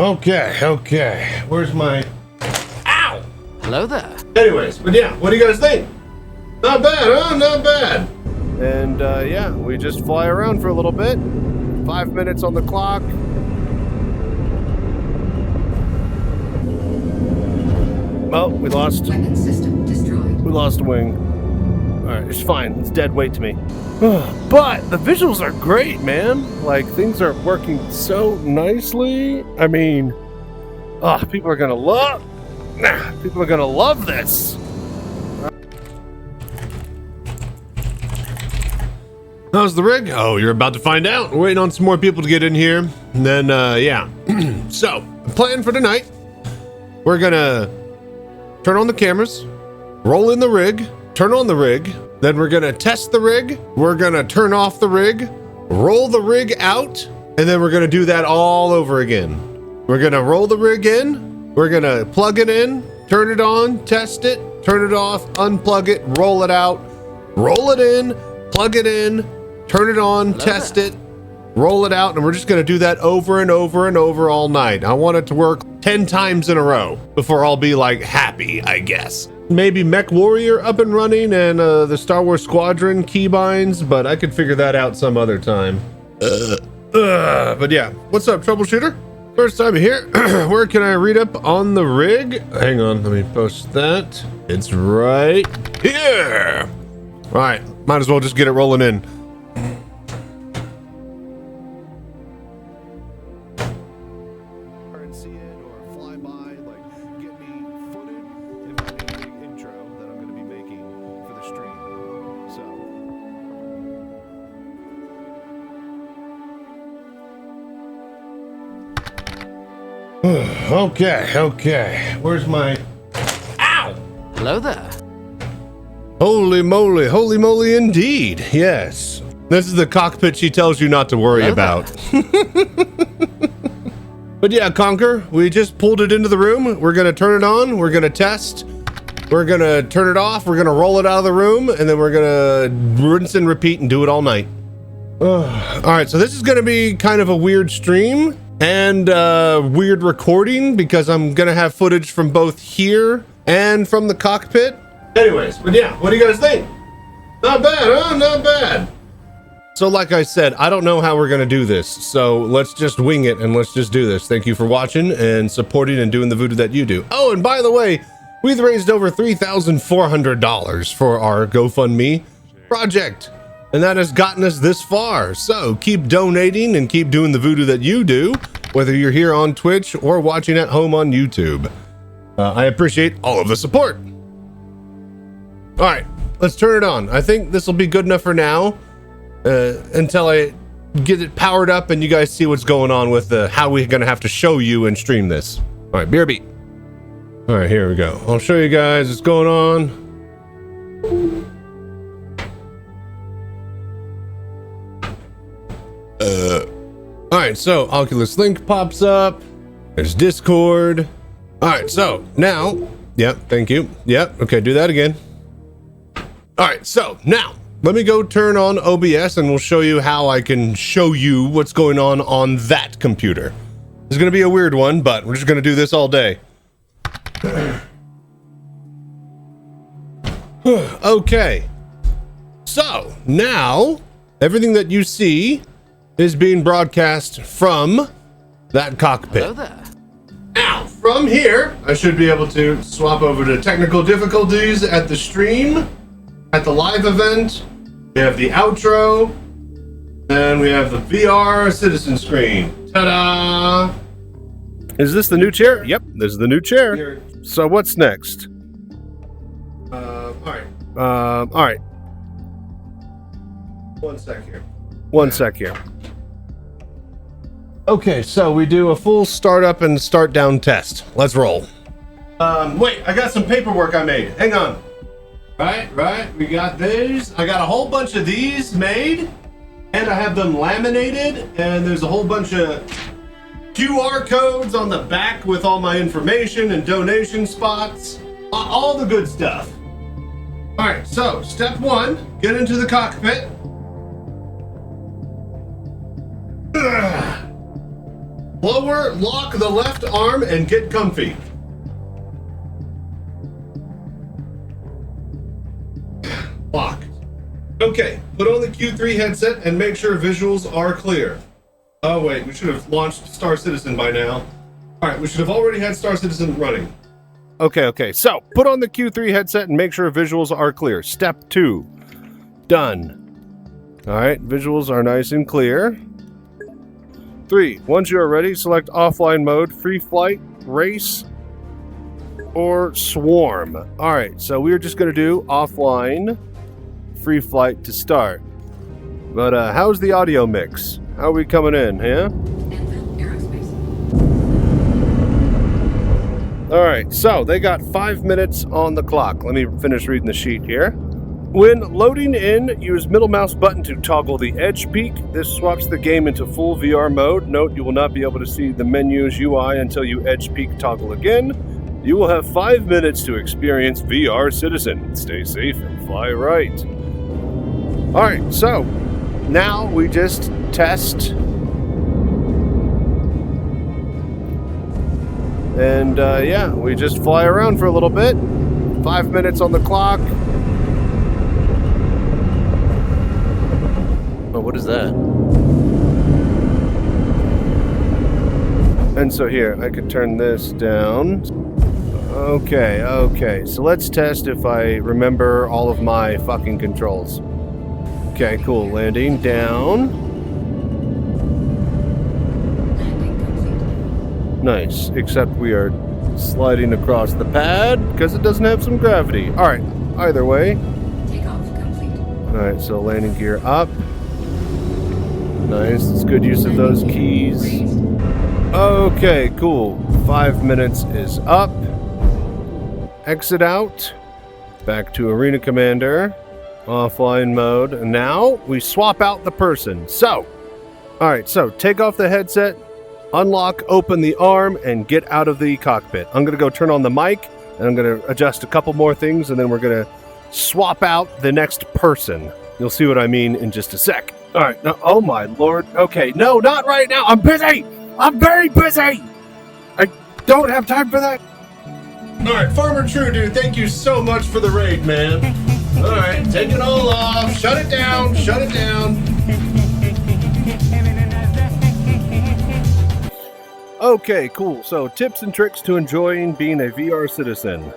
Okay. Where's my... Ow! Hello there. Anyways, but yeah, what do you guys think? Not bad, huh? Not bad. And yeah, we just fly around for a little bit. 5 minutes on the clock. Oh, we lost. Weapon system destroyed. We lost a wing. Alright, it's fine. It's dead weight to me. But the visuals are great, man. Like, things are working so nicely. I mean, people are gonna love this. How's the rig? Oh, you're about to find out. We're waiting on some more people to get in here. And then, yeah. So, the plan for tonight, we're gonna turn on the cameras, roll in the rig, turn on the rig, then we're gonna test the rig, we're gonna turn off the rig, roll the rig out, and then we're gonna do that all over again. We're gonna roll the rig in, we're gonna plug it in, turn it on, test it, turn it off, unplug it, roll it out, roll it in, plug it in, turn it on, test it, roll it out, and we're just gonna do that over and over and over all night. I want it to work 10 times in a row before I'll be like happy, I guess. Maybe Mech Warrior up and running and the Star Wars Squadron keybinds, but I could figure that out some other time. But yeah, what's up, troubleshooter? First time here. Where can I read up on the rig? Hang on, let me post that. It's right here. All right, might as well just get it rolling in. And see it or fly by, like get me footage in my big intro that I'm going to be making for the stream. So. Okay. Where's my... Ow! Hello there. Holy moly indeed. Yes. This is the cockpit she tells you not to worry about. But yeah, Conker, we just pulled it into the room. We're gonna turn it on, we're gonna test, we're gonna turn it off, we're gonna roll it out of the room, and then we're gonna rinse and repeat and do it all night. All right, so this is gonna be kind of a weird stream and weird recording because I'm gonna have footage from both here and from the cockpit. Anyways, but yeah, what do you guys think? Not bad, huh? Not bad. So like I said, I don't know how we're gonna do this, so let's just wing it and let's just do this. Thank you for watching and supporting and doing the voodoo that you do. Oh, and by the way, we've raised over $3,400 for our GoFundMe project, and that has gotten us this far. So keep donating and keep doing the voodoo that you do, whether you're here on Twitch or watching at home on YouTube. I appreciate all of the support. All right, let's turn it on. I think this will be good enough for now until I get it powered up and you guys see what's going on with how we're gonna have to show you and stream this. All right, BRB. All right, here we go. I'll show you guys what's going on. All right, so Oculus Link pops up. There's Discord. All right, so now, yep, thank you. Yep, okay, do that again. All right, so now let me go turn on OBS and we'll show you how I can show you what's going on that computer. It's gonna be a weird one, but we're just gonna do this all day. Okay, so now everything that you see is being broadcast from that cockpit. Hello there. Now, from here, I should be able to swap over to technical difficulties at the stream. At the live event, we have the outro, and we have the VR citizen screen. Ta-da! Is this the new chair? Yep, this is the new chair. Here. So what's next? All right. All right. 1 sec here. 1 sec here. Okay, so we do a full startup and start down test. Let's roll. Wait, I got some paperwork I made. Hang on. Right. We got these. I got a whole bunch of these made, and I have them laminated, and there's a whole bunch of QR codes on the back with all my information and donation spots. All the good stuff. All right, so step 1, get into the cockpit. Lower, lock the left arm, and get comfy. Locked. Okay, put on the Q3 headset and make sure visuals are clear. Oh wait, we should have launched Star Citizen by now. Alright, we should have already had Star Citizen running. Okay, so put on the Q3 headset and make sure visuals are clear. Step 2. Done. Alright, visuals are nice and clear. 3. Once you are ready, select offline mode, free flight, race, or swarm. Alright, so we're just going to do offline, free flight to start. But how's the audio mix? How are we coming in, yeah? Alright, so they got 5 minutes on the clock. Let me finish reading the sheet here. When loading in, use middle mouse button to toggle the edge peak. This swaps the game into full VR mode. Note you will not be able to see the menu's UI until you edge peak toggle again. You will have 5 minutes to experience VR Citizen. Stay safe and fly right. Alright, so now we just test. And yeah, we just fly around for a little bit. 5 minutes on the clock. Oh, what is that? And so here, I could turn this down. Okay, so let's test if I remember all of my fucking controls. Okay, cool, landing down. Nice, except we are sliding across the pad because it doesn't have some gravity. Alright, either way. Takeoff complete. Alright, so landing gear up. Nice, it's good use of those keys. Okay, cool. 5 minutes is up. Exit out. Back to Arena Commander. Offline mode. And now we swap out the person. So, alright, so take off the headset, unlock, open the arm, and get out of the cockpit. I'm going to go turn on the mic, and I'm going to adjust a couple more things, and then we're going to swap out the next person. You'll see what I mean in just a sec. All right. Now, oh, my Lord. Okay. No, not right now. I'm busy. I'm very busy. I don't have time for that. Alright, Farmer True Dude, thank you so much for the raid, man. Alright, take it all off. Shut it down. Shut it down. Okay, cool. So, tips and tricks to enjoying being a VR citizen.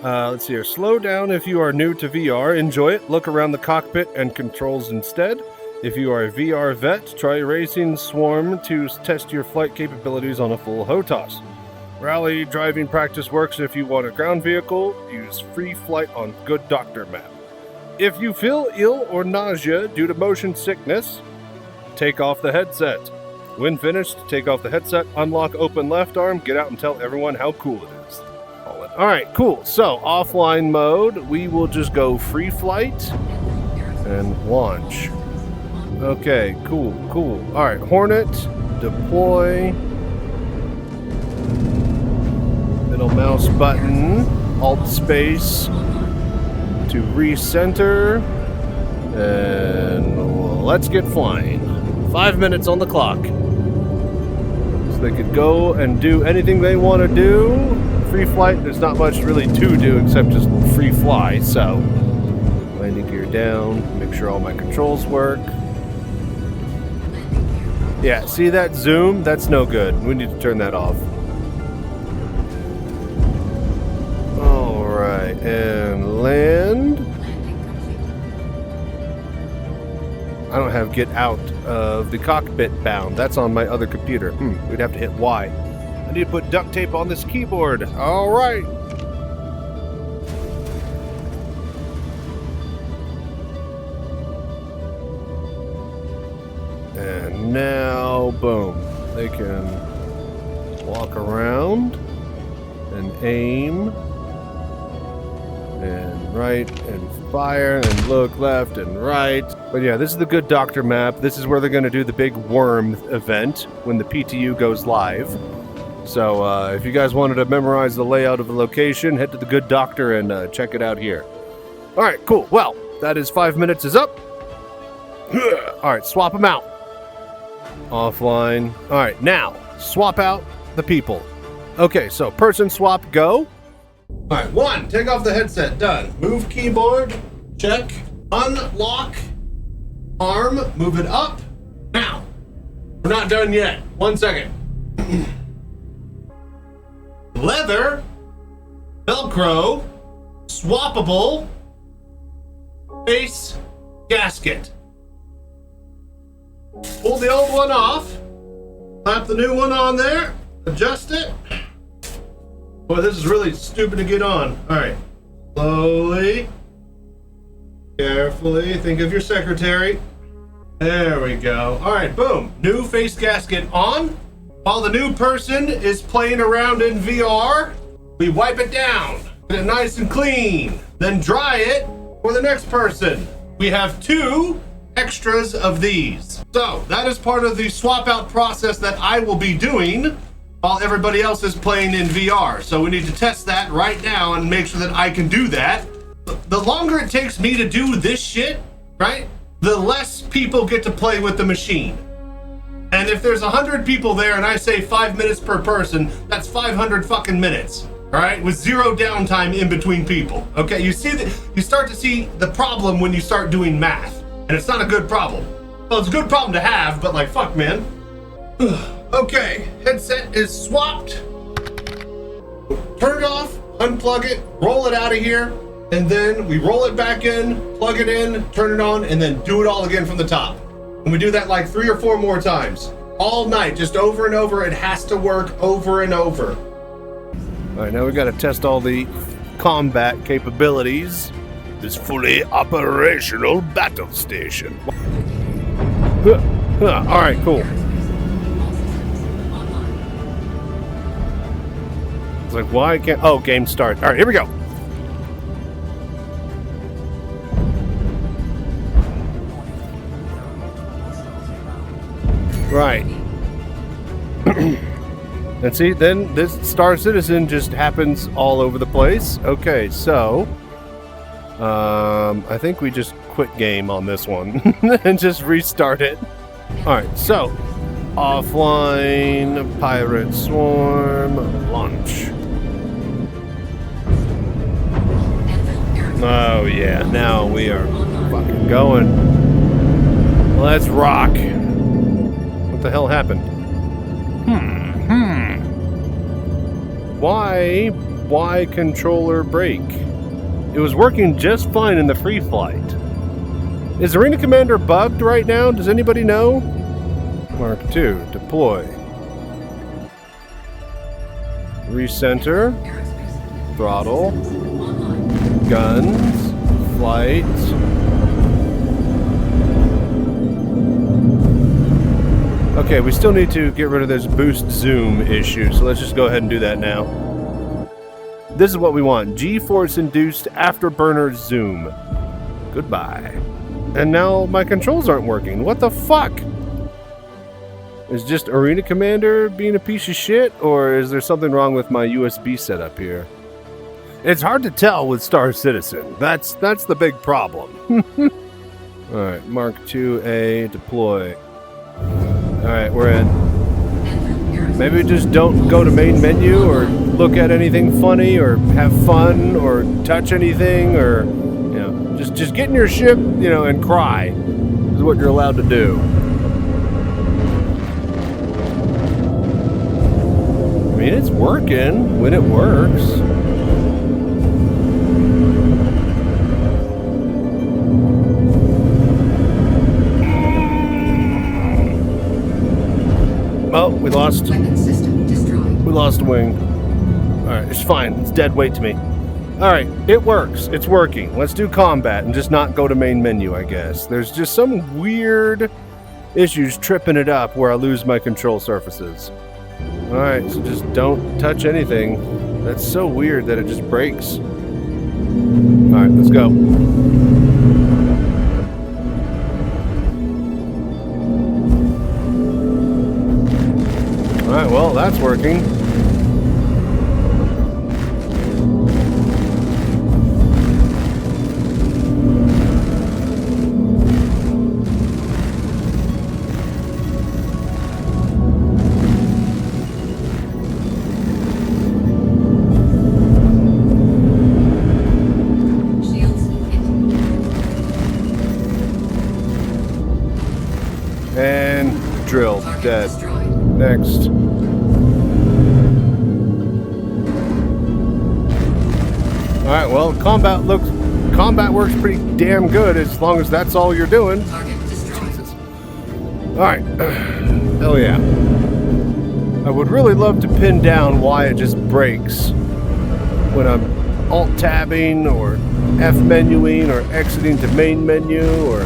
Let's see here. Slow down if you are new to VR. Enjoy it. Look around the cockpit and controls instead. If you are a VR vet, try racing Swarm to test your flight capabilities on a full HOTAS. Rally driving practice works if you want a ground vehicle. Use free flight on Good Doctor map. If you feel ill or nausea due to motion sickness, take off the headset. When finished, take off the headset, unlock open left arm, get out and tell everyone how cool it is. Alright, cool. So, offline mode, we will just go free flight and launch. Okay, cool. Alright, Hornet, deploy. Middle mouse button, alt space to recenter. And let's get flying. 5 minutes on the clock. So they could go and do anything they want to do. Free flight, there's not much really to do except just free fly, so landing gear down, make sure all my controls work. Yeah, see that zoom? That's no good. We need to turn that off. Alright, and land. I don't have get out of the cockpit bound. That's on my other computer. We'd have to hit Y. I need to put duct tape on this keyboard. All right. And now, boom. They can walk around and aim and right and fire and look left and right. But yeah, this is the Good Doctor map. This is where they're going to do the big worm event when the PTU goes live. So if you guys wanted to memorize the layout of the location, head to the Good Doctor and check it out here. All right, cool. Well, that is 5 minutes is up. All right, swap them out. Offline. All right, now swap out the people. Okay, so person swap, go. All right, 1, take off the headset, done. Move keyboard, check. Unlock arm, move it up. Now, we're not done yet. 1 second. Leather, Velcro, swappable, face gasket. Pull the old one off, slap the new one on there, adjust it. Boy, this is really stupid to get on. All right, slowly, carefully, think of your secretary. There we go. All right, boom, new face gasket on. While the new person is playing around in VR, we wipe it down, get it nice and clean, then dry it for the next person. We have 2 extras of these. So that is part of the swap out process that I will be doing while everybody else is playing in VR. So we need to test that right now and make sure that I can do that. The longer it takes me to do this shit, right, the less people get to play with the machine. And if there's 100 people there and I say 5 minutes per person, that's 500 fucking minutes. All right, with 0 downtime in between people. Okay, you start to see the problem when you start doing math, and it's not a good problem. Well, it's a good problem to have, but like, fuck, man. Okay, headset is swapped. Turn it off, unplug it, roll it out of here, and then we roll it back in, plug it in, turn it on, and then do it all again from the top. And we do that like 3 or 4 more times. All night, just over and over. It has to work over and over. All right, now we got to test all the combat capabilities. This fully operational battle station. All right, cool. It's like, why can't... Oh, game start. All right, here we go. Right. And see, then this Star Citizen just happens all over the place. Okay, so I think we just quit game on this one and just restart it. All right, so offline, pirate swarm, launch. Oh yeah, now we are fucking going. Let's rock. What the hell happened? Why controller break? It was working just fine in the free flight. Is Arena Commander bugged right now? Does anybody know? Mark II, deploy. Recenter. Throttle. Guns. Flight. Okay, we still need to get rid of this boost zoom issue, so let's just go ahead and do that now. This is what we want. G-force induced afterburner zoom. Goodbye. And now my controls aren't working. What the fuck? Is just Arena Commander being a piece of shit, or is there something wrong with my USB setup here? It's hard to tell with Star Citizen. That's the big problem. Alright, Mark II-A, deploy. Alright, we're in. Maybe just don't go to main menu or look at anything funny or have fun or touch anything or, you know, just get in your ship, you know, and cry is what you're allowed to do. I mean, it's working when it works. Oh, we lost a wing. Alright, it's fine. It's dead weight to me. Alright, it works. It's working. Let's do combat and just not go to main menu, I guess. There's just some weird issues tripping it up where I lose my control surfaces. Alright, so just don't touch anything. That's so weird that it just breaks. Alright, let's go. Alright, well, that's working. failed. Dead. Next. Alright, well, combat works pretty damn good as long as that's all you're doing. Jesus. Alright. Hell yeah. I would really love to pin down why it just breaks when I'm alt-tabbing or F-menuing or exiting to main menu or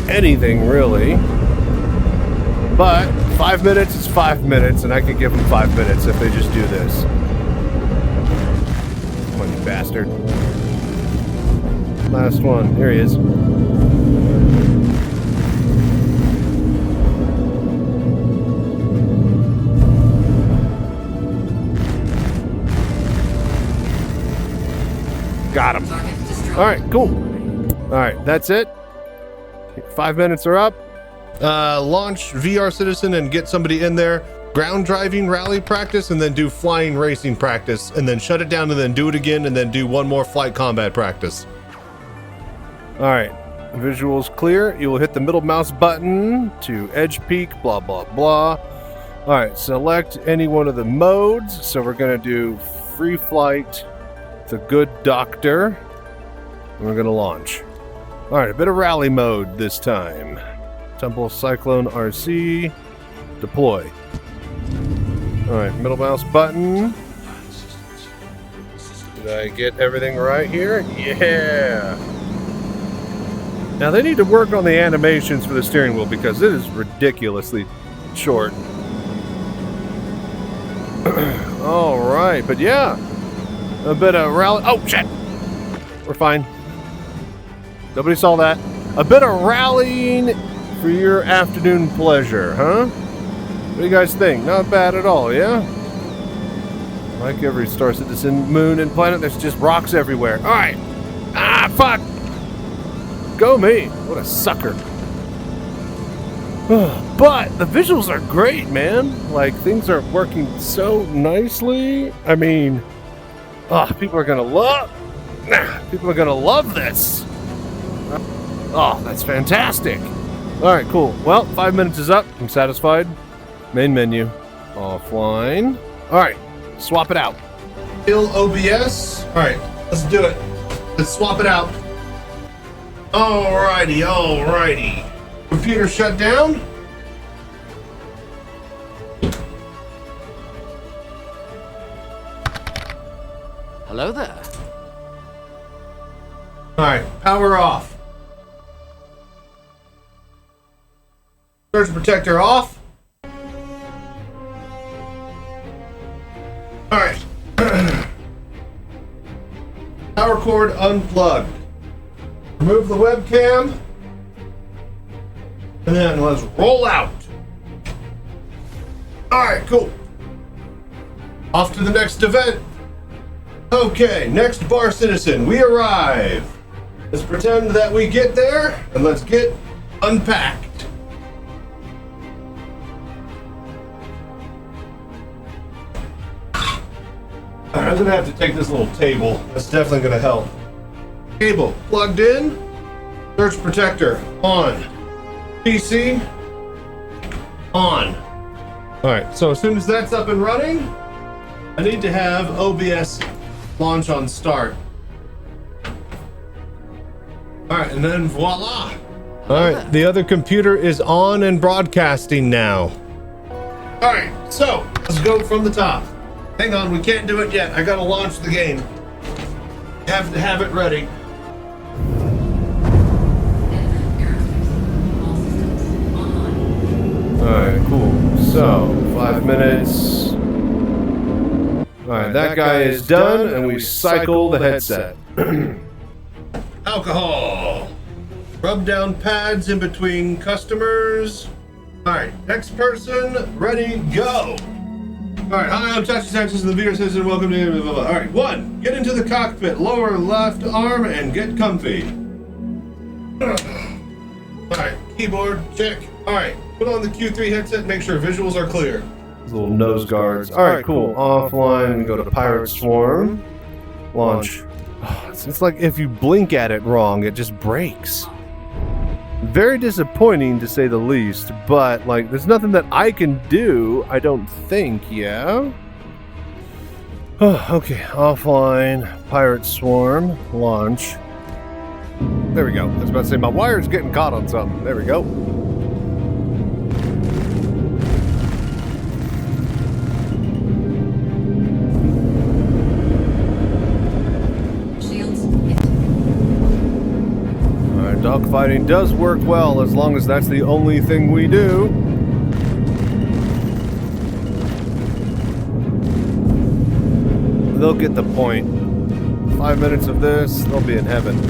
anything, really. But 5 minutes is 5 minutes, and I could give them 5 minutes if they just do this. Come on, you bastard. Last one. Here he is. Got him. Alright, cool. Alright, that's it. 5 minutes are up. Launch VR Citizen and get somebody in there. Ground driving rally practice, and then do flying racing practice, and then shut it down, and then do it again, and then do one more flight combat practice. Alright, visuals clear. You will hit the middle mouse button to edge peak, blah, blah, blah. Alright, select any one of the modes. So we're going to do free flight, the good doctor, and we're going to launch. Alright, a bit of rally mode this time. Temple Cyclone RC, deploy. Alright, middle mouse button. Did I get everything right here? Yeah! Now they need to work on the animations for the steering wheel because it is ridiculously short. Alright, but yeah. A bit of rally. Oh, shit! We're fine. Nobody saw that. A bit of rallying for your afternoon pleasure, huh? What do you guys think? Not bad at all, yeah? Like every Star Citizen, moon, and planet, there's just rocks everywhere. Alright! Ah, fuck! Go me! What a sucker. But the visuals are great, man. Like, things are working so nicely. I mean, people are gonna love this. Oh, that's fantastic. Alright, cool. Well, 5 minutes is up. I'm satisfied. Main menu. Offline. Alright, swap it out. Kill OBS. Alright, let's do it. Let's swap it out. Alrighty, alrighty. Computer shut down. Hello there. Alright, power off. Surge protector off. Alright. Power cord unplugged. Remove the webcam. And then let's roll out. Alright, cool. Off to the next event. Okay, next bar citizen, we arrive. Let's pretend that we get there, and let's get unpacked. I'm gonna have to take this little table. That's definitely gonna help. Cable plugged in. Surge protector on. PC on. Alright, so as soon as that's up and running, I need to have OBS launch on start. Alright, and then voila! Alright, the other computer is on and broadcasting now. Alright, so let's go from the top. Hang on, we can't do it yet. I gotta launch the game. Have to have it ready. Alright, cool. So, 5 minutes. Alright, that guy is done, and we cycle the headset. Alcohol. Rub down pads in between customers. Alright, next person, ready, go. Alright, hi, I'm Chachi, Sanchez, the VR Citizen. Welcome to blah, blah, blah. Alright, 1. Get into the cockpit. Lower left arm and get comfy. Alright, keyboard, check. Alright, put on the Q3 headset and make sure visuals are clear. These little nose guards. Alright, cool. Offline, go to Pirate Swarm. Launch. It's like if you blink at it wrong, it just breaks. Very disappointing to say the least, but like there's nothing that I can do, I don't think, yeah? Okay, offline, pirate swarm, launch. There we go. I was about to say my wire's getting caught on something. There we go. Dogfighting does work well as long as that's the only thing we do. They'll get the point. 5 minutes of this, they'll be in heaven.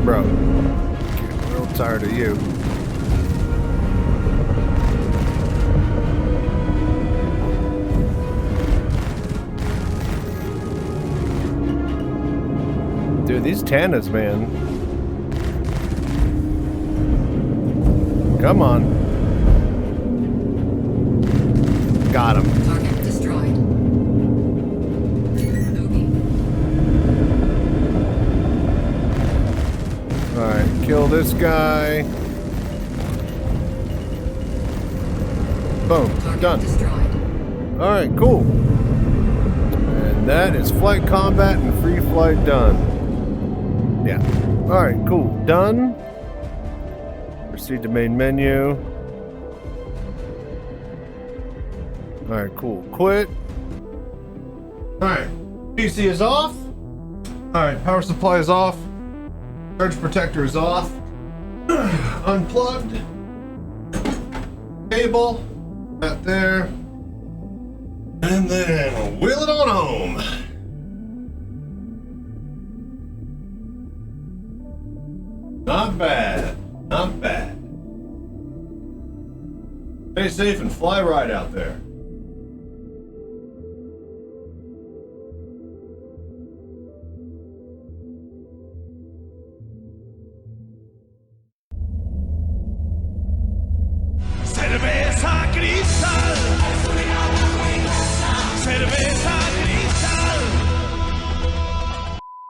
Bro, I'm real tired of you. Dude, these Tannas, man. Come on. Got him. Target destroyed. Alright, kill this guy. Boom. Target Done. destroyed. Alright, cool. And that is flight combat and free flight done. Yeah. Alright, cool. Done. Proceed to main menu. Alright, cool. Quit. Alright, PC is off. Alright, power supply is off. Charge protector is off. Unplugged. Cable. That there. And then wheel it on home. Not bad. Not bad. Stay safe and fly right out there.